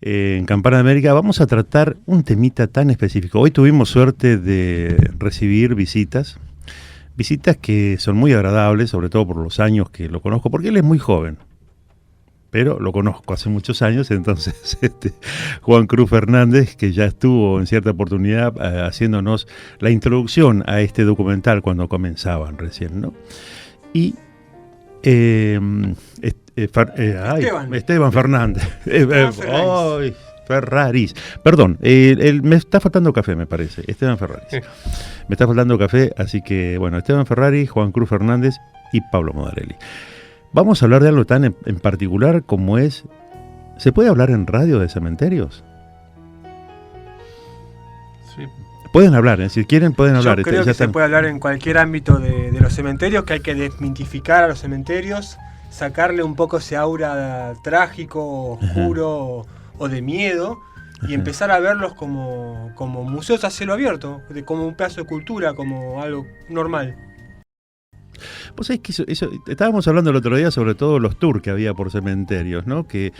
en Campana de América vamos a tratar un temita tan específico. Hoy tuvimos suerte de recibir visitas que son muy agradables, sobre todo por los años que lo conozco, porque él es muy joven, pero lo conozco hace muchos años. Entonces Juan Cruz Fernández, que ya estuvo en cierta oportunidad haciéndonos la introducción a este documental cuando comenzaban recién, ¿no? Y Esteban Fernández. Ferraris. Perdón, me está faltando café, me parece. Esteban Ferraris. Me está faltando café, así que, bueno, Esteban Ferraris, Juan Cruz Fernández y Pablo Modarelli. Vamos a hablar de algo tan en particular como es... ¿Se puede hablar en radio de cementerios? Sí. Pueden hablar, si quieren pueden hablar. Yo creo que se puede hablar en cualquier ámbito de los cementerios, que hay que desmitificar a los cementerios, sacarle un poco ese aura trágico, oscuro o de miedo, y empezar a verlos como museos a cielo abierto, como un pedazo de cultura, como algo normal. Vos sabés que eso estábamos hablando el otro día sobre todo los tours que había por cementerios, ¿no? Que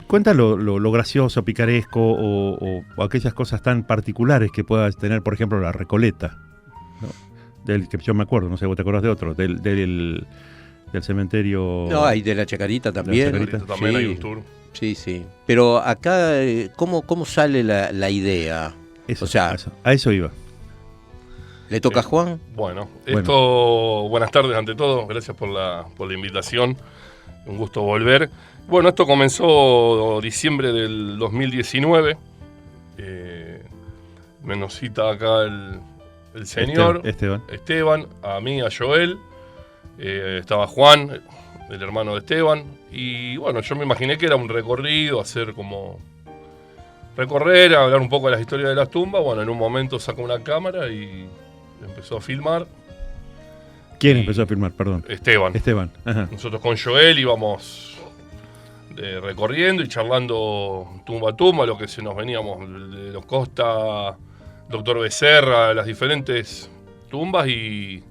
cuenta lo gracioso, picaresco o aquellas cosas tan particulares que puedas tener, por ejemplo, la Recoleta, ¿no? Del que yo me acuerdo, no sé, vos te acordás de otro, del cementerio. No, hay de la Chacarita también. De la Chacarita también sí. Hay un tour. Sí. Pero acá, ¿cómo sale la idea? Eso, o sea, a eso iba. ¿Le toca a Juan? Bueno, buenas tardes ante todo, gracias por la invitación, un gusto volver. Bueno, esto comenzó diciembre del 2019, me nos cita acá el señor Esteban, a mí, a Joel, estaba Juan, el hermano de Esteban, y bueno, yo me imaginé que era un recorrido, recorrer, hablar un poco de las historias de las tumbas. Bueno, en un momento sacó una cámara y empezó a filmar. ¿Quién empezó a filmar? Perdón. Esteban. Ajá. Nosotros con Joel íbamos recorriendo y charlando tumba a tumba, lo que se nos veníamos de los Costa, Doctor Becerra, las diferentes tumbas y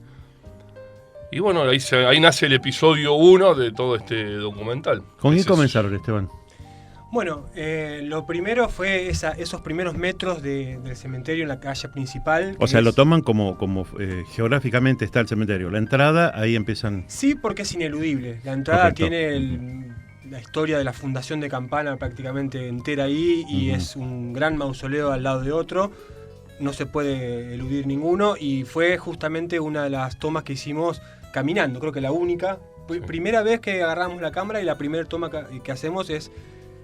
bueno, ahí nace el episodio 1 de todo este documental. ¿Con qué comenzaron, Esteban? Bueno, lo primero fue esos primeros metros del cementerio en la calle principal. O sea, lo toman como geográficamente está el cementerio. La entrada, ahí empiezan... Sí, porque es ineludible. La entrada tiene la historia de la fundación de Campana prácticamente entera ahí y es un gran mausoleo al lado de otro. No se puede eludir ninguno y fue justamente una de las tomas que hicimos caminando. Creo que la única. Primera vez que agarramos la cámara y la primera toma que hacemos es...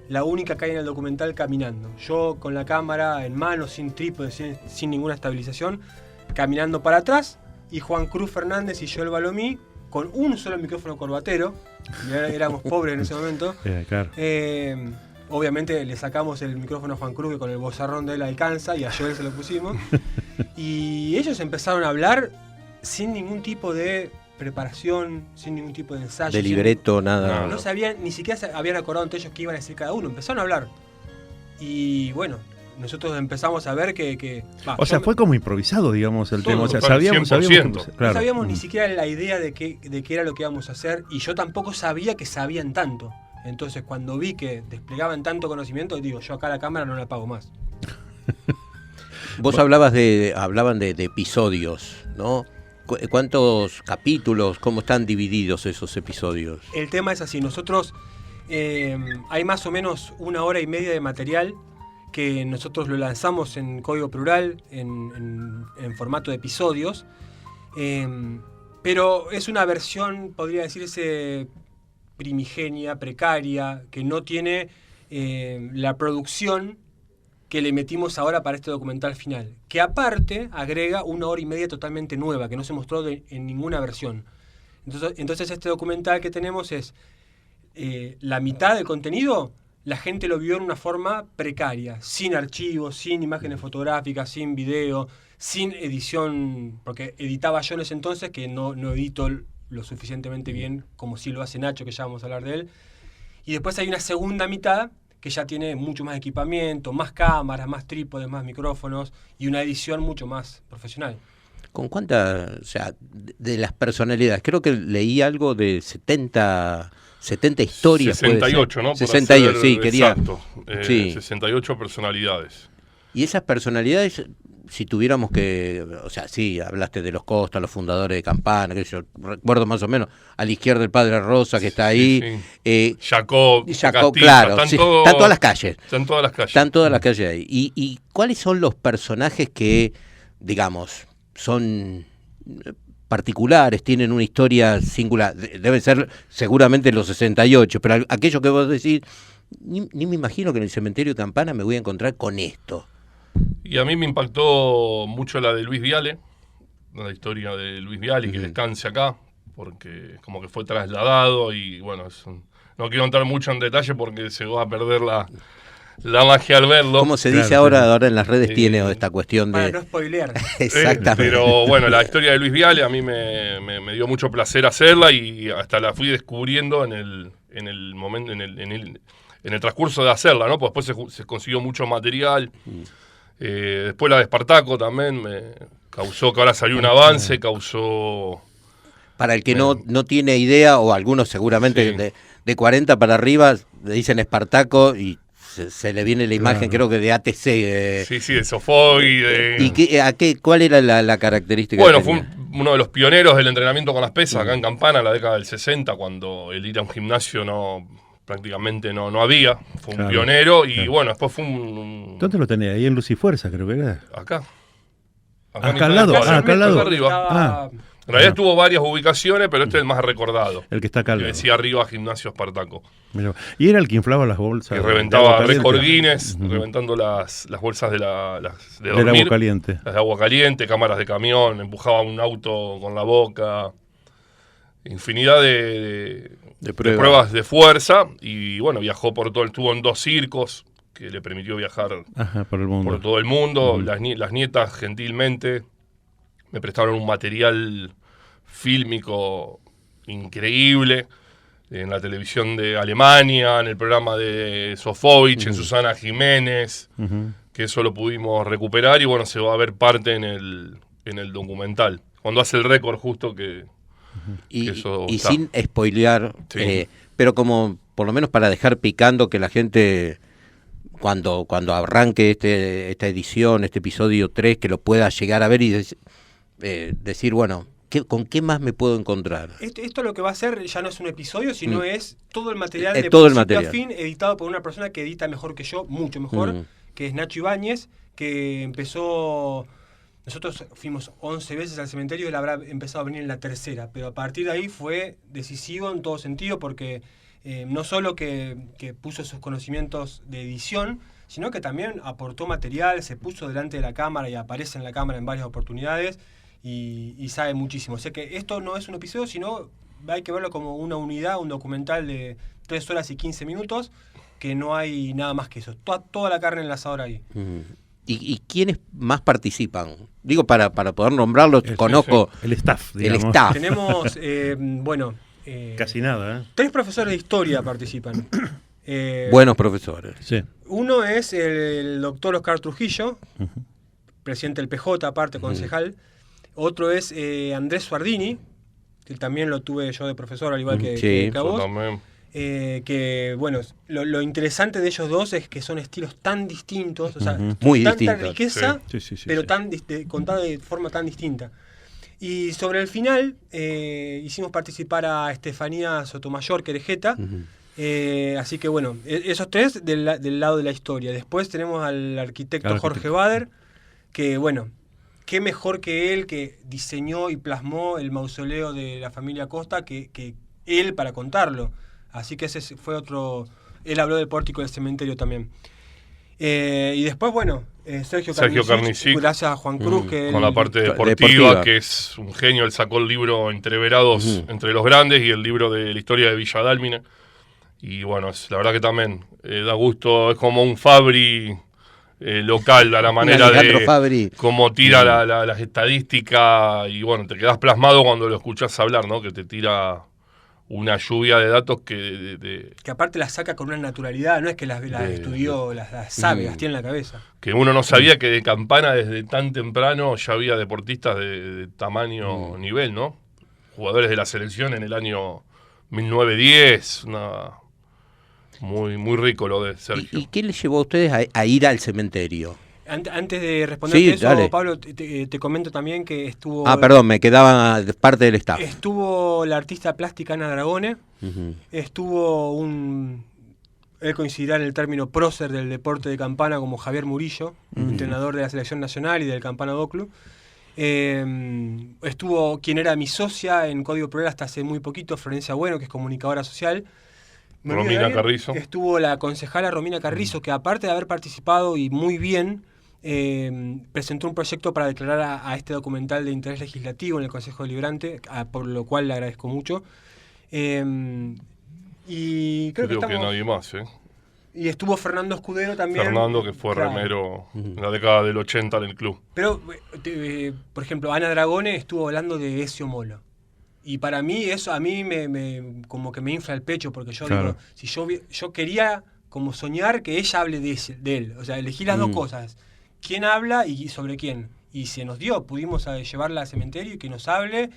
la única que hay en el documental caminando. Yo con la cámara en mano, sin trípode, sin ninguna estabilización, caminando para atrás, y Juan Cruz Fernández y Joel Balomí con un solo micrófono corbatero. Éramos pobres en ese momento. Claro. Obviamente le sacamos el micrófono a Juan Cruz, que con el vozarrón de él alcanza, y a Joel se lo pusimos. Y ellos empezaron a hablar sin ningún tipo de preparación, sin ningún tipo de ensayo. De libreto, nada. No sabían, ni siquiera se habían acordado entre ellos qué iban a decir cada uno. Empezaron a hablar. Y bueno, nosotros empezamos a ver que o sea, fue como improvisado, digamos, el tema. O sea, sabíamos no sabíamos ni siquiera la idea de qué era lo que íbamos a hacer. Y yo tampoco sabía que sabían tanto. Entonces, cuando vi que desplegaban tanto conocimiento, digo, yo acá la cámara no la apago más. Vos hablaban de episodios, ¿no? ¿Cuántos capítulos? ¿Cómo están divididos esos episodios? El tema es así. Nosotros hay más o menos 1 hora y media de material que nosotros lo lanzamos en código plural, en formato de episodios. Pero es una versión, podría decirse, primigenia, precaria, que no tiene la producción que le metimos ahora para este documental final, que aparte agrega 1 hora y media totalmente nueva, que no se mostró en ninguna versión. Entonces este documental que tenemos es la mitad del contenido, la gente lo vio en una forma precaria, sin archivos, sin imágenes fotográficas, sin video, sin edición, porque editaba yo en ese entonces, que no edito lo suficientemente bien como sí lo hace Nacho, que ya vamos a hablar de él. Y después hay una segunda mitad que ya tiene mucho más equipamiento, más cámaras, más trípodes, más micrófonos y una edición mucho más profesional. ¿Con cuántas, o sea, de las personalidades? Creo que leí algo de 70 70 historias. 68, ¿no? Por 68, hacer sí, quería. exacto, Sí. 68 personalidades. Y esas personalidades, si tuviéramos que, o sea, sí, hablaste de los Costa, los fundadores de Campana, que yo recuerdo más o menos, a la izquierda el Padre Rosa que está ahí. Jacob, Jacob, Castilla, claro, están sí, todos- están todas las calles. Están todas las calles. Están todas las calles ahí. ¿Y cuáles son los personajes que, digamos, son particulares, tienen una historia singular? Deben ser seguramente los 68, pero aquello que vos decís, ni me imagino que en el cementerio de Campana me voy a encontrar con esto. Y a mí me impactó mucho la de Luis Viale, la historia de Luis Viale, que descanse acá, porque como que fue trasladado y bueno, no quiero entrar mucho en detalle porque se va a perder la magia al verlo. Como se dice Claro, ahora en las redes, tiene esta cuestión Para de... no spoilear. Exactamente. Pero bueno, la historia de Luis Viale a mí me dio mucho placer hacerla y hasta la fui descubriendo en el momento, en el transcurso de hacerla, ¿no? Pues después se consiguió mucho material. Después la de Espartaco también me causó que ahora salió un avance, causó... Para el que no tiene idea, o algunos seguramente Sí. de 40 para arriba, le dicen Espartaco y se le viene la imagen, creo que de ATC. Sí, de Sofoi, ¿Y cuál era la característica? Bueno, que fue tenía? uno de los pioneros del entrenamiento con las pesas acá en Campana en la década del 60, cuando el ir a un gimnasio prácticamente no había. Fue un Claro, pionero y claro. bueno, después fue un ¿Dónde lo tenés? Ahí en Lucifuerza, creo que era. acá. Acá al lado, acá al lado. arriba. Ah. En realidad tuvo varias ubicaciones, pero este es el más recordado. El que está acá al Que lado. decía arriba Gimnasio Espartaco. Mirá. Y era el que inflaba las bolsas. Que de reventaba agua récord caliente. Guinness, Ujú. reventando las bolsas de Del dormir. agua caliente. Las de agua caliente, cámaras de camión, empujaba un auto con la boca. Infinidad de pruebas de fuerza. Y bueno, viajó estuvo en 2 circos, que le permitió viajar Ajá, por el mundo. por todo el mundo. Ujú. Las nietas, gentilmente, me prestaron un material fílmico increíble en la televisión de Alemania, en el programa de Sofovich, en Susana Jiménez, Ujú. que eso lo pudimos recuperar y bueno, se va a ver parte en el documental. Cuando hace el récord justo que eso Y está. sin spoilear, Sí. pero como por lo menos para dejar picando que la gente cuando arranque esta edición, este episodio 3, que lo pueda llegar a ver y decir, bueno, ¿con qué más me puedo encontrar? Esto lo que va a hacer ya no es un episodio, sino es todo el material Es de todo el principio a material. fin, editado por una persona que edita mejor que yo, mucho mejor, Mm. que es Nacho Ibáñez, que empezó... Nosotros fuimos 11 veces al cementerio y él habrá empezado a venir en la tercera, pero a partir de ahí fue decisivo en todo sentido porque no solo que puso sus conocimientos de edición, sino que también aportó material, se puso delante de la cámara y aparece en la cámara en varias oportunidades y sabe muchísimo. O sea que esto no es un episodio, sino hay que verlo como una unidad, un documental de 3 horas y 15 minutos, que no hay nada más que eso. Toda la carne en el asador ahí. ¿Y quiénes más participan? Digo, para poder nombrarlos, conozco El staff, el digamos. staff. Tenemos, Casi nada, ¿eh? 3 profesores de historia participan. Buenos profesores. Sí. Uno es el doctor Oscar Trujillo, presidente del PJ, aparte concejal. Otro es Andrés Suardini, que también lo tuve yo de profesor, al igual que, Sí. que a Eso vos. también. Que bueno, lo interesante de ellos dos es que son estilos tan distintos, o sea, Muy tanta distintos. riqueza, Sí. pero sí. contada de forma tan distinta. Y sobre el final hicimos participar a Estefanía Sotomayor Querejeta. Así que bueno, esos 3 del lado de la historia. Después tenemos al arquitecto Jorge Bader, que bueno, qué mejor que él, que diseñó y plasmó el mausoleo de la familia Costa, que él para contarlo. Así que ese fue otro... Él habló del pórtico del cementerio también. Y después, bueno, Sergio Carnicic, gracias a Juan Cruz, que Con él- la parte deportiva. deportiva, que es un genio. Él sacó el libro Entreverados entre los grandes y el libro de la historia de Villa Dálmine. Y bueno, la verdad que también da gusto. Es como un Fabri local, a la manera Alejandro de Fabri. cómo tira las estadísticas. Y bueno, te quedás plasmado cuando lo escuchás hablar, ¿no? Que te tira una lluvia de datos que que aparte las saca con una naturalidad, no es que las estudió, las sabe, las tiene en la cabeza. que uno no sabía que de Campana desde tan temprano ya había deportistas de tamaño nivel, ¿no? Jugadores de la selección en el año 1910, muy, muy rico lo de ¿Y Sergio. qué les llevó a ustedes a ir al cementerio? Antes de responderte Sí, eso, dale. Pablo, te comento también que estuvo... Perdón, me quedaba parte del staff. Estuvo la artista plástica Ana Dragone, Ujú. estuvo él coincidirá en el término prócer del deporte de campana como Javier Murillo, entrenador de la selección nacional y del Campana Do Club. Estuvo quien era mi socia en Código Plural hasta hace muy poquito, Florencia Bueno, que es comunicadora social. Me olvido de Romina alguien. Carrizo. Estuvo la concejala Romina Carrizo, que aparte de haber participado y muy bien, presentó un proyecto para declarar a este documental de interés legislativo en el Consejo Deliberante, por lo cual le agradezco mucho. Y creo Creo que estamos... nadie más, ¿eh? Y estuvo Fernando Escudero también. Fernando, que fue Claro. remero en la década del 80 en el club. Pero, por ejemplo, Ana Dragone estuvo hablando de Ezio Molo. Y para mí eso a mí como que me infla el pecho, porque yo Claro. digo, si yo quería como soñar que ella hable de él. O sea, elegí las dos cosas. ¿Quién habla y sobre quién? Y se nos dio, pudimos llevarla al cementerio y que nos hable.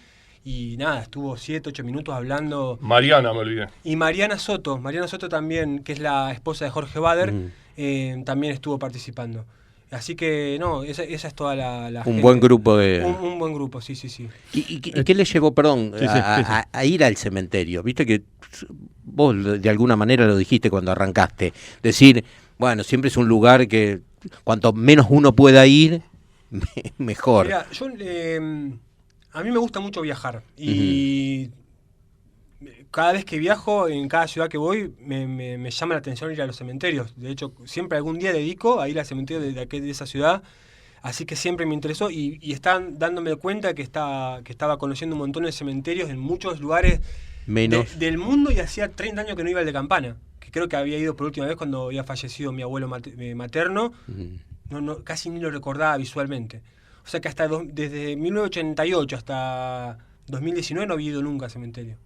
Y nada, estuvo 7, 8 minutos hablando. Mariana, me olvidé. Y Mariana Soto también, que es la esposa de Jorge Bader, también estuvo participando. Así que, no, esa es toda la Un gente. buen grupo de... Un buen grupo, sí. ¿Y qué les llevó, perdón, Sí, sí, a ir al cementerio? Viste que vos de alguna manera lo dijiste cuando arrancaste. Decir, bueno, siempre es un lugar que cuanto menos uno pueda ir, mejor. Mira, a mí me gusta mucho viajar y cada vez que viajo, en cada ciudad que voy, me llama la atención ir a los cementerios. De hecho, siempre algún día dedico a ir al cementerio de esa ciudad, así que siempre me interesó y están dándome cuenta que estaba conociendo un montón de cementerios en muchos lugares Menos. del mundo, y hacía 30 años que no iba al de Campana, que creo que había ido por última vez cuando había fallecido mi abuelo materno. Casi ni lo recordaba visualmente. O sea que desde 1988 hasta 2019 no había ido nunca al cementerio.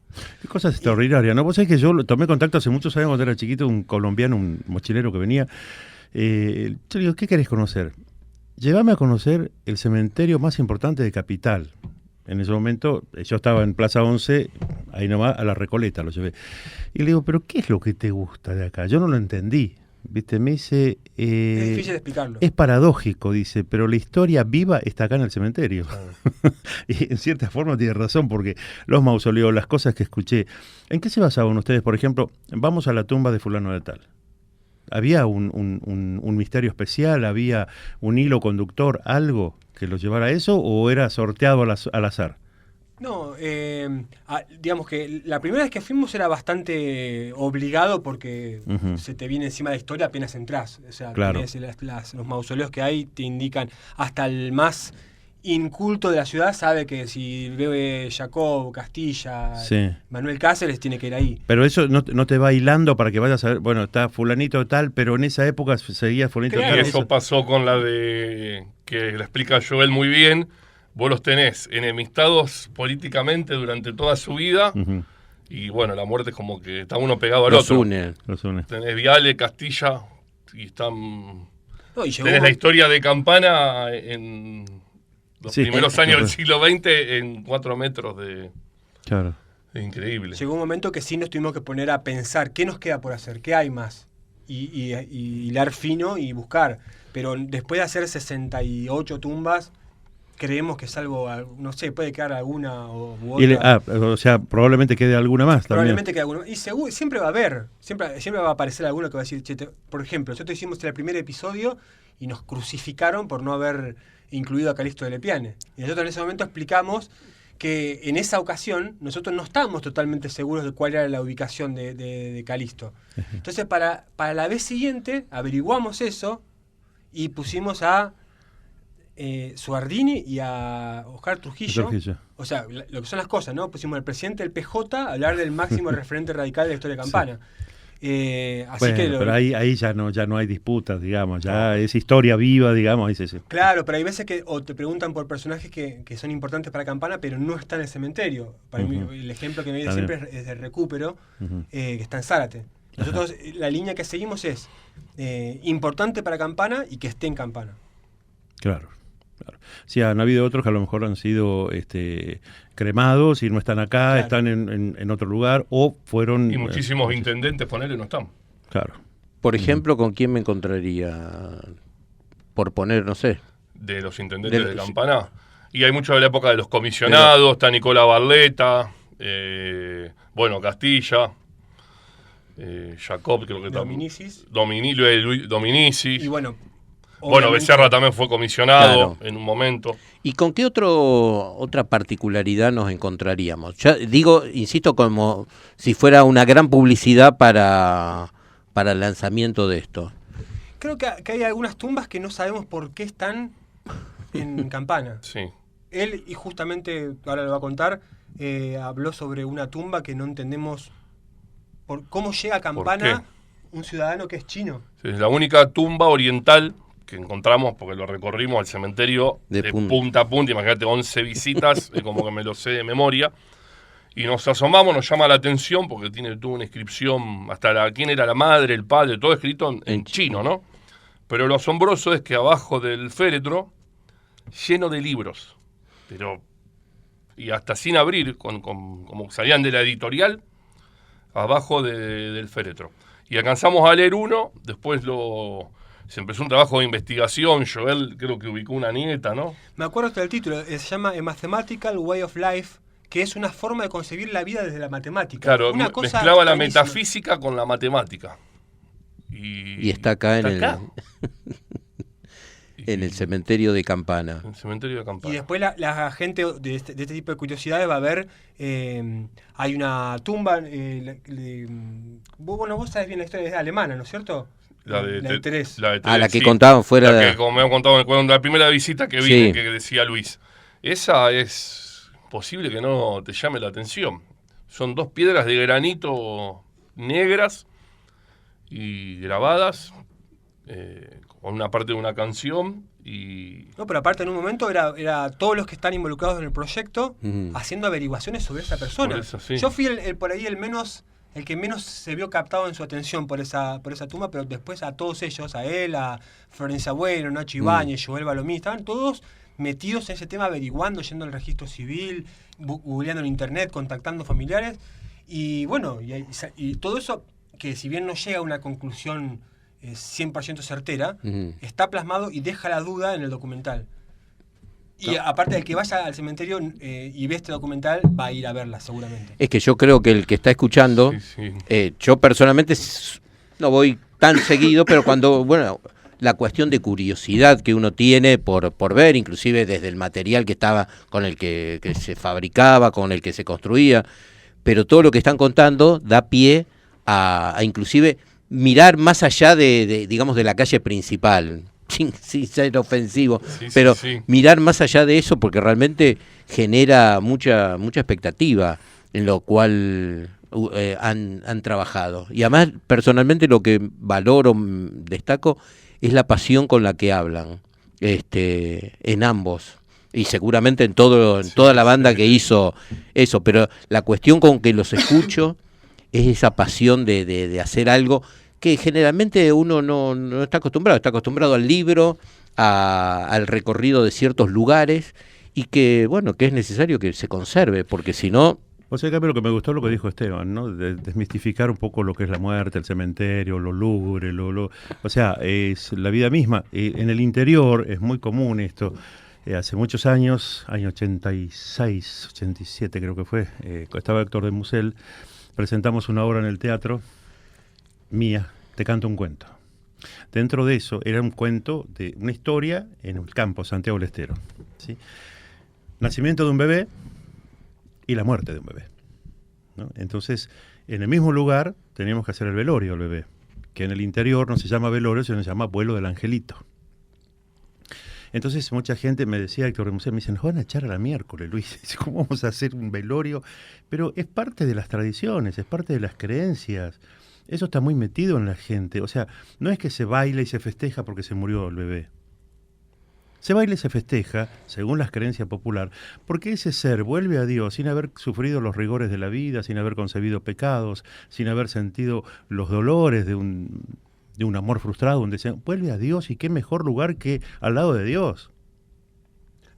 Qué cosa extraordinaria, ¿no? Vos sabés que yo tomé contacto hace muchos años cuando era chiquito, un colombiano, un mochilero que venía. Yo le digo, ¿qué querés conocer? Llévame a conocer el cementerio más importante de Capital. En ese momento, yo estaba en Plaza 11, ahí nomás, a la Recoleta lo llevé. Y le digo, ¿pero qué es lo que te gusta de acá? Yo no lo entendí. ¿Viste? Me dice... Es difícil de explicarlo. Es paradójico, dice, pero la historia viva está acá en el cementerio. Y en cierta forma tiene razón, porque los mausoleos, las cosas que escuché. ¿En qué se basaban ustedes? Por ejemplo, vamos a la tumba de fulano de tal. ¿Había un misterio especial? ¿Había un hilo conductor? ¿Algo que los llevara a eso? ¿O era sorteado al azar? No, digamos que la primera vez que fuimos era bastante obligado porque se te viene encima la historia apenas entras. O sea, Claro. los mausoleos que hay te indican, hasta el más inculto de la ciudad sabe que si ve Jacob, Castilla, Sí. Manuel Cáceres, tiene que ir ahí. Pero eso no te va hilando para que vayas a ver, bueno, está fulanito tal, pero en esa época seguía fulanito Claro. Y tal. eso pasó con la de, que la explica Joel muy bien. Vos los tenés enemistados políticamente durante toda su vida. Ujú, Y bueno, la muerte es como que está uno pegado al Los otro. une. los une. Tenés Viale, Castilla, y están... No, y llegó Tenés la historia de Campana en los Sí. primeros años del siglo XX en 4 metros de... Claro. Es increíble. Llegó un momento que sí nos tuvimos que poner a pensar qué nos queda por hacer, qué hay más. Y hilar fino y buscar. Pero después de hacer 68 tumbas, creemos que es algo, no sé, puede quedar alguna u otra. O sea, probablemente quede alguna más Probablemente también. quede alguna. Y siempre va a haber, siempre va a aparecer alguno que va a decir, che, por ejemplo, nosotros hicimos el primer episodio y nos crucificaron por no haber incluido a Calixto de Lepiane. Y nosotros en ese momento explicamos que en esa ocasión nosotros no estábamos totalmente seguros de cuál era la ubicación de Calixto. Entonces, para la vez siguiente, averiguamos eso y pusimos a Suardini y a Oscar Trujillo. O sea, lo que son las cosas, ¿no? Pusimos al presidente del PJ a hablar del máximo referente radical de la historia de Campana. Así Bueno, que pero ahí ya no hay disputas, digamos, ya es historia viva, digamos, ahí sí. Claro, pero hay veces que o te preguntan por personajes que son importantes para Campana, pero no están en el cementerio. Para mí, el ejemplo que me viene siempre es de Recupero, que está en Zárate. Nosotros, la línea que seguimos es importante para Campana y que esté en Campana. Claro. Claro. Sí, han habido otros que a lo mejor han sido cremados y no están acá, Claro. están en otro lugar, o fueron... Y muchísimos intendentes, ponele, no están. Claro. Por ejemplo, ¿con quién me encontraría? Por poner, no sé. De los intendentes Del- de Campana. Y hay mucho de la época de los comisionados, está Nicola Barleta, bueno, Castilla, Jacob, creo que Dominicis. Dominicis. Y bueno, Bueno, obviamente- Becerra también fue comisionado Claro. en un momento. ¿Y con qué otra particularidad nos encontraríamos? Ya digo, insisto, como si fuera una gran publicidad para el lanzamiento de esto. Creo que hay algunas tumbas que no sabemos por qué están en Campana. Sí. Él, y justamente, ahora lo va a contar, habló sobre una tumba que no entendemos por cómo llega a Campana un ciudadano que es chino. Es la única tumba oriental que encontramos, porque lo recorrimos al cementerio De de punta. punta a punta. Imagínate, 11 visitas, es como que me lo sé de memoria. Y nos asomamos, nos llama la atención, porque tuvo una inscripción, hasta quién era la madre, el padre, todo escrito en chino, ¿no? Pero lo asombroso es que abajo del féretro, lleno de libros, pero y hasta sin abrir, como salían de la editorial, abajo del féretro. Y alcanzamos a leer uno, después se empezó un trabajo de investigación, Joel creo que ubicó una nieta, ¿no? Me acuerdo hasta el título, se llama A Mathematical Way of Life, que es una forma de concebir la vida desde la matemática. Claro, Una cosa mezclaba la extrañísima. metafísica con la matemática. Y está acá en el cementerio de Campana. En el cementerio de Campana. Y después la gente de este tipo de curiosidades va a ver, hay una tumba, vos sabés bien la historia, es alemana, ¿no es cierto? La de Terés. La de Ah, la Terés, que sí. contaban fuera La de... que, como me han contado en la primera visita que vine, Sí. que decía Luis. Esa es posible que no te llame la atención. Son 2 piedras de granito negras y grabadas con una parte de una canción y... No, pero aparte en un momento era todos los que están involucrados en el proyecto Ujú. haciendo averiguaciones sobre esa persona. Por eso, sí. Yo fui por ahí el que menos se vio captado en su atención por esa tumba, pero después a todos ellos, a él, a Florencia Bueno, Nacho Ibáñez, Joel Balomí, estaban todos metidos en ese tema, averiguando, yendo al registro civil, googleando en internet, contactando familiares, y bueno, y todo eso, que si bien no llega a una conclusión 100% certera, Ujú. está plasmado y deja la duda en el documental. Y aparte del que vaya al cementerio y ve este documental, va a ir a verla seguramente. Es que yo creo que el que está escuchando, Sí, sí. yo personalmente no voy tan seguido, pero cuando, bueno, la cuestión de curiosidad que uno tiene por ver, inclusive desde el material que estaba, con el que se fabricaba, con el que se construía, pero todo lo que están contando da pie a inclusive mirar más allá digamos, de la calle principal, sin ser ofensivo, Sí, pero sí. mirar más allá de eso porque realmente genera mucha expectativa en lo cual han trabajado. Y además, personalmente, lo que valoro, destaco, es la pasión con la que hablan en ambos. Y seguramente en toda la banda que hizo eso, pero la cuestión con que los escucho es esa pasión de hacer algo que generalmente uno no está acostumbrado al libro, al recorrido de ciertos lugares, y que, bueno, que es necesario que se conserve, porque si no... O sea, pero lo que me gustó lo que dijo Esteban, ¿no? De desmistificar un poco lo que es la muerte, el cementerio, lo lúgubre, o sea, es la vida misma. En el interior es muy común esto. Hace muchos años, año 86, 87 creo que fue, estaba Héctor de Musel, presentamos una obra en el teatro, mía, Te canto un cuento. Dentro de eso era un cuento de una historia en el campo, Santiago del Estero, ¿sí? Nacimiento de un bebé y la muerte de un bebé, ¿no? Entonces, en el mismo lugar teníamos que hacer el velorio del bebé, que en el interior no se llama velorio, sino se llama vuelo del angelito. Entonces mucha gente me decía, Héctor de Musel, me dicen, nos van a echar a la miércoles, Luis, ¿cómo vamos a hacer un velorio? Pero es parte de las tradiciones, es parte de las creencias, eso está muy metido en la gente, o sea, no es que se baila y se festeja porque se murió el bebé. Se baila y se festeja, según las creencias popular, porque ese ser vuelve a Dios sin haber sufrido los rigores de la vida, sin haber concebido pecados, sin haber sentido los dolores de un amor frustrado, un deseo. Vuelve a Dios, y qué mejor lugar que al lado de Dios.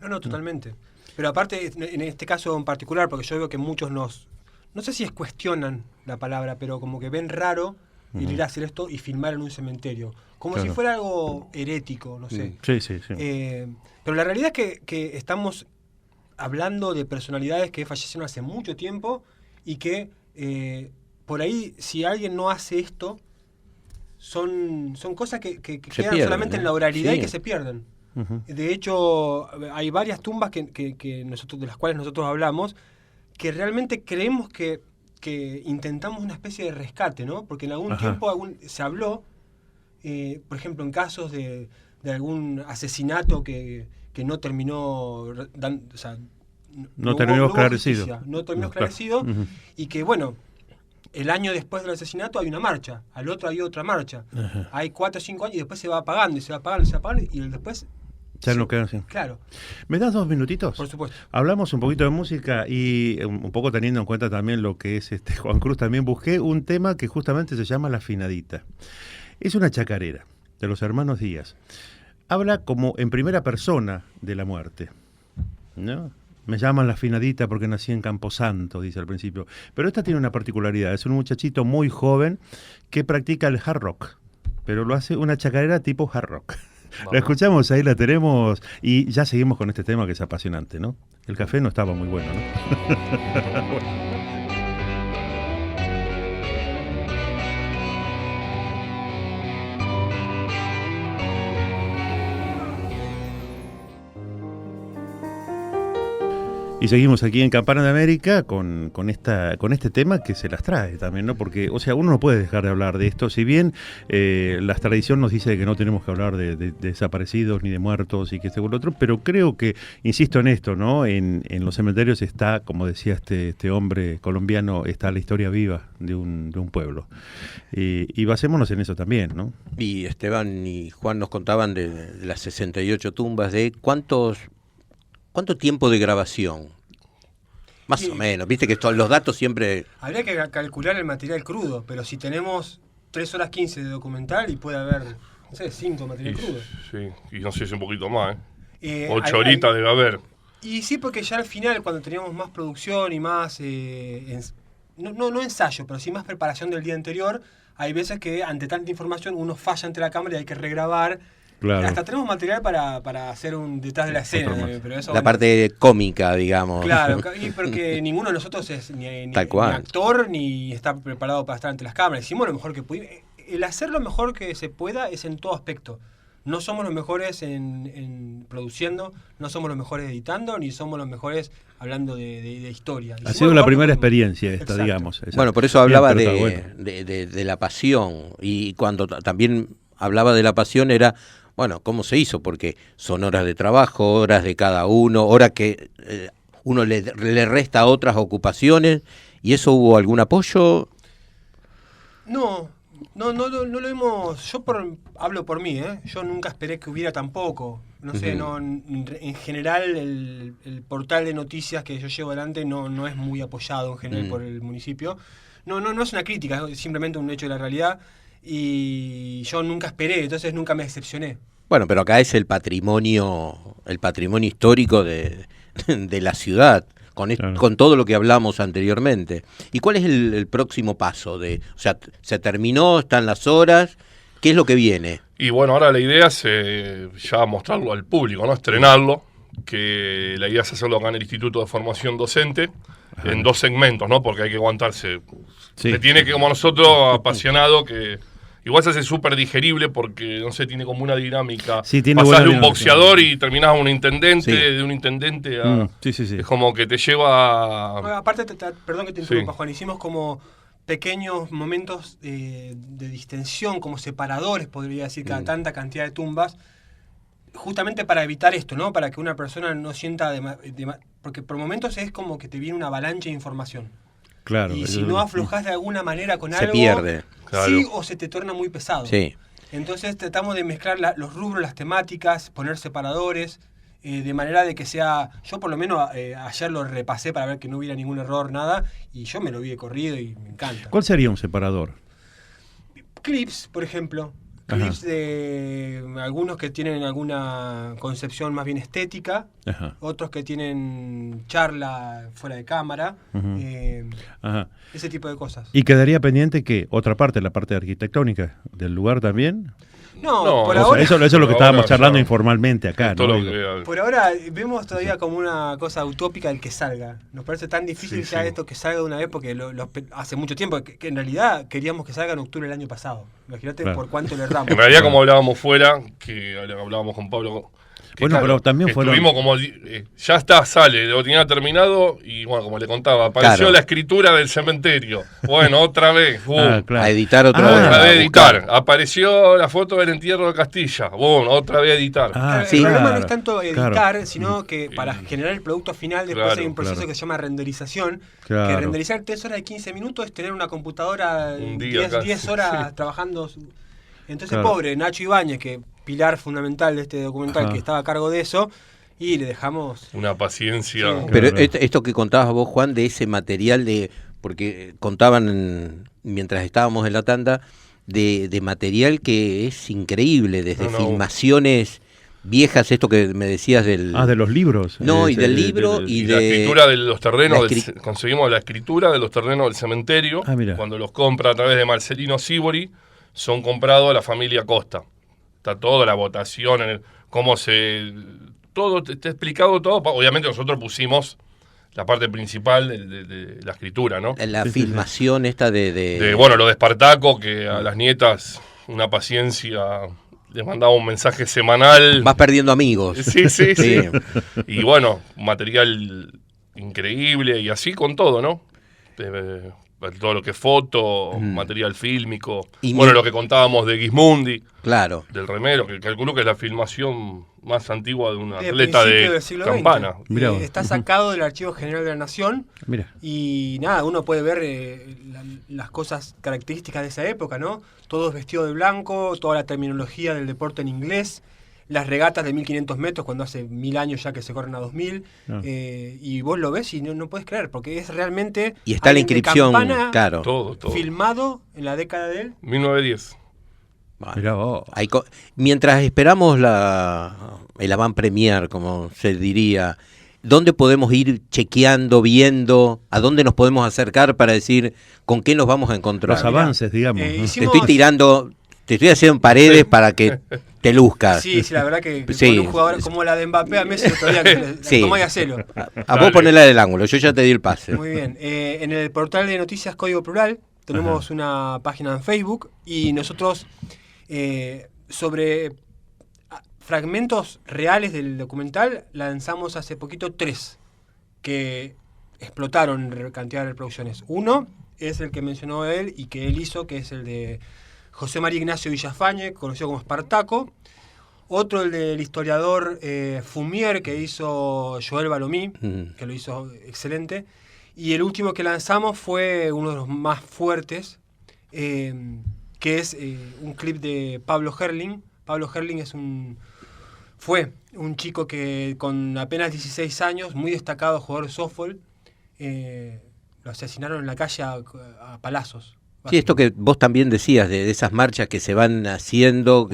No, totalmente. Pero aparte, en este caso en particular, porque yo veo que muchos no sé si es cuestionan la palabra, pero como que ven raro el ir a hacer esto y filmar en un cementerio. Como Claro. si fuera algo herético, no sé. Sí, sí, sí. Pero la realidad es que estamos hablando de personalidades que fallecieron hace mucho tiempo y que por ahí, si alguien no hace esto, son cosas que quedan pierden, solamente en la oralidad sí. y que se pierden. Ujú. De hecho, hay varias tumbas que nosotros, de las cuales nosotros hablamos, que realmente creemos que intentamos una especie de rescate, ¿no? Porque en algún Ajá. tiempo se habló, por ejemplo, en casos de algún asesinato que no terminó o sea, No terminó hubo esclarecido. justicia, no terminó Claro. esclarecido, Ujú. y que, bueno, el año después del asesinato hay una marcha, al otro hay otra marcha. Ajá. Hay 4 o 5 años y después se va apagando, y se va apagando, y se va apagando, y después... Ya sí, no quedan así. Claro, ¿Me das 2 minutitos? por supuesto. Hablamos un poquito de música y un poco teniendo en cuenta también lo que es Juan Cruz, también busqué un tema que justamente se llama La Afinadita. Es una chacarera de los hermanos Díaz. Habla como en primera persona de la muerte, ¿no? Me llaman La Afinadita porque nací en Camposanto, dice al principio. Pero esta tiene una particularidad, es un muchachito muy joven que practica el hard rock, pero lo hace una chacarera tipo hard rock. Vamos. La escuchamos, ahí la tenemos y ya seguimos con este tema que es apasionante, ¿no? El café no estaba muy bueno, ¿no? Y seguimos aquí en Campana de América con este tema que se las trae también, ¿no? Porque, o sea, uno no puede dejar de hablar de esto. Si bien la tradición nos dice que no tenemos que hablar de desaparecidos ni de muertos y que este o lo otro, pero creo que, insisto en esto, ¿no? En los cementerios está, como decía este hombre colombiano, está la historia viva de un pueblo. Y basémonos en eso también, ¿no? Y Esteban y Juan nos contaban de las 68 tumbas, de cuánto tiempo de grabación. Más Y- o menos, viste que los datos siempre... Habría que calcular el material crudo, pero si tenemos 3 horas 15 de documental y puede haber, no sé, 5 material crudo. Sí, y no sé si un poquito más, ¿eh? 8 Hay- horitas debe haber. Y sí, porque ya al final, cuando teníamos más producción y más, no ensayo, pero sí más preparación del día anterior, hay veces que ante tanta información uno falla ante la cámara y hay que regrabar. Claro. Hasta tenemos material para hacer un detrás de la escena, Otro más. pero eso, La bueno, parte cómica, digamos. claro, y porque ninguno de nosotros es ni Tal cual. actor ni está preparado para estar ante las cámaras. Hicimos lo mejor que pudimos. El hacer lo mejor que se pueda es en todo aspecto. No somos los mejores en produciendo, no somos los mejores editando, ni somos los mejores hablando de historia. Ha Hicimos sido lo la mejor que primera pudimos. experiencia esta, Exacto. digamos. Exacto. Bueno, por eso Bien, hablaba pero está bueno. de la pasión. Y cuando también hablaba de la pasión era, bueno, ¿cómo se hizo? Porque son horas de trabajo, horas de cada uno, horas que uno le resta a otras ocupaciones. ¿Y eso hubo algún apoyo? No lo hemos. Hablo por mí, ¿eh? Yo nunca esperé que hubiera tampoco. No sé, Ujú. en general el portal de noticias que yo llevo adelante no es muy apoyado en general por el municipio. No es una crítica, es simplemente un hecho de la realidad. Y yo nunca esperé, entonces nunca me decepcioné. Bueno, pero acá es el patrimonio histórico de la ciudad, Claro. con todo lo que hablamos anteriormente. ¿Y cuál es el próximo paso? O sea, se terminó, están las horas, ¿qué es lo que viene? Y bueno, ahora la idea es ya mostrarlo al público, ¿no? Estrenarlo, que la idea es hacerlo acá en el Instituto de Formación Docente, en 2 segmentos, ¿no? Porque hay que aguantarse. Sí. Se tiene que, como nosotros, apasionado, que igual se hace súper digerible porque, no sé, tiene como una dinámica. Sí, tiene pasás buena de un dinámica. boxeador y terminás a un intendente, Sí. de un intendente a... Sí. Es como que te lleva a... Aparte, perdón que te interrumpa, Sí. Juan, hicimos como pequeños momentos de distensión, como separadores, podría decir, cada tanta cantidad de tumbas, justamente para evitar esto, ¿no? Para que una persona no sienta... porque por momentos es como que te viene una avalancha de información. Claro. Y eso si es- no aflojas de alguna manera con Se algo... pierde. Claro. Sí, o se te torna muy pesado. Sí. Entonces tratamos de mezclar los rubros, las temáticas, poner separadores, de manera de que sea... Yo por lo menos ayer lo repasé para ver que no hubiera ningún error, nada, y yo me lo vi de corrido y me encanta. ¿Cuál sería un separador? Clips, por ejemplo. clips de algunos que tienen alguna concepción más bien estética, Ajá. otros que tienen charla fuera de cámara, Ajá. ese tipo de cosas. ¿Y quedaría pendiente que otra parte, la parte arquitectónica del lugar también? No, por o sea, ahora... Eso es lo que Por estábamos ahora, charlando ya. informalmente acá, Todo ¿no? lo Digo, que- Por ahora vemos todavía como una cosa utópica el que salga. Nos parece tan difícil Sí, ya sí. esto que salga de una vez porque hace mucho tiempo que en realidad queríamos que salga en octubre del año pasado. Imagínate Claro. por cuánto le erramos. En realidad, como hablábamos fuera, que hablábamos con Pablo. Que Bueno, pero también fueron- estuvimos como. Ya está, sale, lo tenía terminado y bueno, como le contaba, apareció Claro. la escritura del cementerio. Bueno, otra vez. Ah, claro. A editar otra Ah, vez. Otra a vez editar. buscar. Apareció la foto del entierro de Castilla. Bueno, otra vez editar. Ah, El problema claro, no es tanto editar, claro. sino que para generar el producto final después Claro, hay un proceso claro. que se llama renderización. Claro. Que renderizar 3 horas y 15 minutos es tener una computadora Un día 10 casi, horas sí. trabajando. Entonces, Claro. pobre Nacho Ibáñez, que pilar fundamental de este documental, Ajá. que estaba a cargo de eso, y le dejamos... Una paciencia. Sí. Pero Claro. esto que contabas vos, Juan, de ese material porque contaban mientras estábamos en la tanda, de material que es increíble, desde No, no. filmaciones viejas, esto que me decías del... Ah, de los libros. No, y Ese, del libro y La de... escritura de los terrenos, la escri- conseguimos la escritura de los terrenos del cementerio. Ah, mira. Cuando los compra a través de Marcelino Sibori, son comprados a la familia Costa. Está toda la votación, cómo se... Todo, te ha explicado todo. Obviamente nosotros pusimos la parte principal de la escritura, ¿no? La Sí, sí, sí. filmación esta Bueno, lo de Espartaco, que a las nietas una paciencia, les mandaba un mensaje semanal. Vas perdiendo amigos. Sí, sí, sí. Sí. Y bueno, material increíble y así con todo, ¿no? Todo lo que es foto, material fílmico. Y Bueno, mi- lo que contábamos de Gismundi, Claro. del remero, que calculo que es la filmación más antigua de un de atleta principio de del siglo campana. XX. Mirá vos. Está sacado del Archivo General de la Nación. Mira. Y nada, uno puede ver las cosas características de esa época, ¿no? Todos vestidos de blanco, toda la terminología del deporte en inglés, las regatas de 1500 metros cuando hace 1000 años ya que se corren a 2000. Ah. Y vos lo ves y no puedes creer, porque es realmente... Y está la alguien de inscripción, Campana claro. Todo, todo. filmado en la década del... 1910. Bueno, Mirá vos. mientras esperamos el avant premier, como se diría, ¿dónde podemos ir chequeando, viendo? ¿A dónde nos podemos acercar para decir con qué nos vamos a encontrar? Los avances, digamos. ¿no? Eh, Te hicimos- estoy tirando, te estoy haciendo paredes para que te luzcas. Sí, la verdad que Sí. con un jugador como la de Mbappé a Messi todavía Sí. tomá y hacelo. A vos ponela del ángulo, yo ya te di el pase. Muy bien. En el portal de noticias Código Plural tenemos una página en Facebook y nosotros sobre fragmentos reales del documental lanzamos hace poquito 3 que explotaron en cantidad de reproducciones. Uno es el que mencionó él y que él hizo, que es el de José María Ignacio Villafañe, conocido como Espartaco. Otro, el del historiador Fumier, que hizo Joel Balomí, que lo hizo excelente. Y el último que lanzamos fue uno de los más fuertes, que es un clip de Pablo Herling. Pablo Herling fue un chico que con apenas 16 años, muy destacado jugador de softball, lo asesinaron en la calle a palazos. Sí, esto que vos también decías, de esas marchas que se van haciendo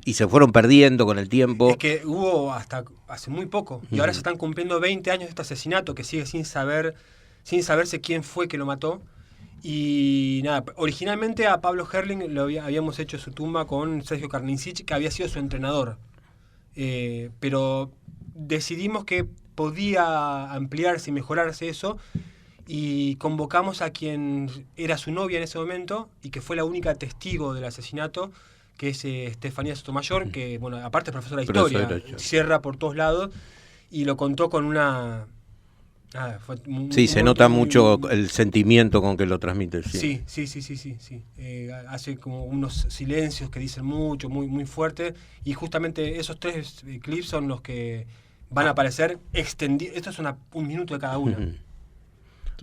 y se fueron perdiendo con el tiempo. Es que hubo hasta hace muy poco, y ahora se están cumpliendo 20 años de este asesinato que sigue sin saberse quién fue que lo mató. Y nada, originalmente a Pablo Herling habíamos hecho su tumba con Sergio Karnincich, que había sido su entrenador. Pero decidimos que podía ampliarse y mejorarse eso, y convocamos a quien era su novia en ese momento y que fue la única testigo del asesinato, que es Estefanía Sotomayor, que bueno, aparte es profesora de historia, cierra por todos lados, y lo contó con una... se nota mucho el sentimiento con que lo transmite. Sí. Hace como unos silencios que dicen mucho, muy fuerte, y justamente esos 3 clips son los que van a aparecer extendidos. Esto es un minuto de cada uno.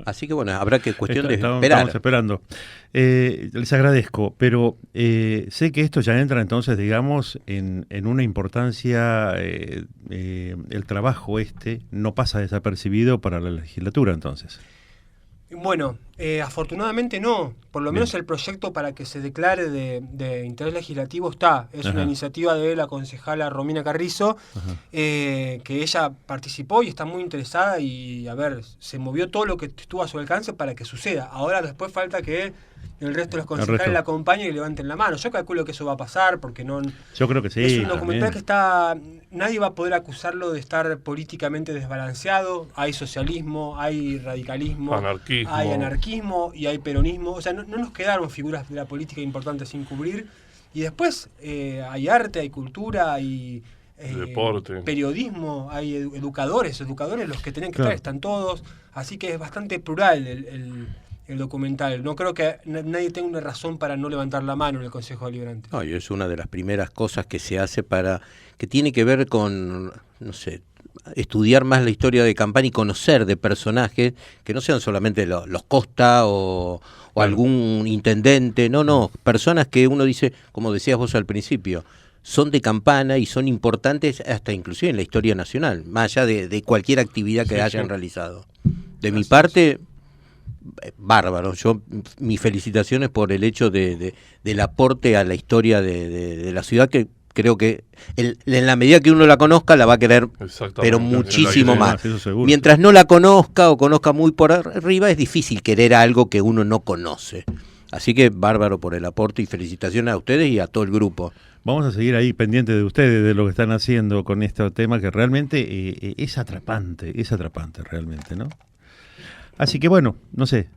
Así que bueno, habrá que cuestión de esperar. Estamos esperando. Les agradezco, pero sé que esto ya entra entonces, digamos, en una importancia, el trabajo no pasa desapercibido para la legislatura entonces. Bueno, afortunadamente no. Por lo menos el proyecto para que se declare de interés legislativo está. Es una iniciativa de la concejala Romina Carrizo, que ella participó y está muy interesada y, a ver, se movió todo lo que estuvo a su alcance para que suceda. Ahora después falta que el resto de los concejales la acompañen y levanten la mano. Yo calculo que eso va a pasar porque no... Yo creo que sí. Es un documental que está... Nadie va a poder acusarlo de estar políticamente desbalanceado. Hay socialismo, hay radicalismo, hay anarquismo y hay peronismo. O sea, no nos quedaron figuras de la política importantes sin cubrir. Y después hay arte, hay cultura, hay... deporte, periodismo, hay educadores los que tenían que estar están todos, así que es bastante plural el documental. No creo que nadie tenga una razón para no levantar la mano en el Consejo Deliberante. No, y es una de las primeras cosas que se hace que tiene que ver con, no sé, estudiar más la historia de Campana y conocer de personajes que no sean solamente los Costa o algún intendente, no, personas que uno dice, como decías vos al principio, son de Campana y son importantes hasta inclusive en la historia nacional, más allá de cualquier actividad que hayan realizado. De mi parte, bárbaro. Mis felicitaciones por el hecho del aporte a la historia de la ciudad, que creo que en la medida que uno la conozca la va a querer, pero muchísimo más. Mientras no la conozca o conozca muy por arriba, es difícil querer algo que uno no conoce. Así que bárbaro por el aporte y felicitaciones a ustedes y a todo el grupo. Vamos a seguir ahí pendientes de ustedes, de lo que están haciendo con este tema que realmente es atrapante realmente, ¿no? Así que bueno, no sé,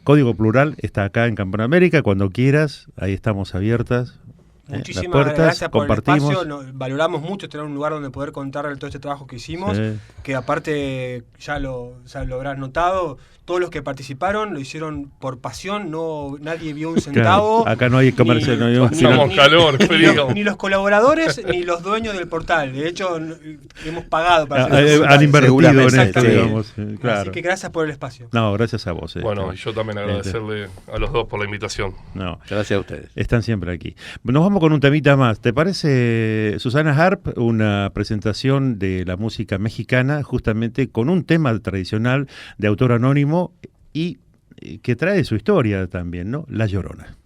Código Plural está acá en Campana América, cuando quieras, ahí estamos abiertas. Muchísimas las puertas, gracias por compartimos. el espacio, valoramos mucho tener un lugar donde poder contar todo este trabajo que hicimos, que aparte ya lo habrás notado, todos los que participaron lo hicieron por pasión, nadie vio un centavo. Claro, acá no hay comercio, ni los colaboradores ni los dueños del portal, de hecho hemos pagado para hacer han invertido en esto, digamos. Claro. Así que gracias por el espacio. No, gracias a vos. Bueno, y yo también agradecerle a los dos por la invitación. No, gracias a ustedes. Están siempre aquí. Nos vamos con un temita más. ¿Te parece, Susana Harp, una presentación de la música mexicana justamente con un tema tradicional de autor anónimo y que trae su historia también, ¿no? La Llorona.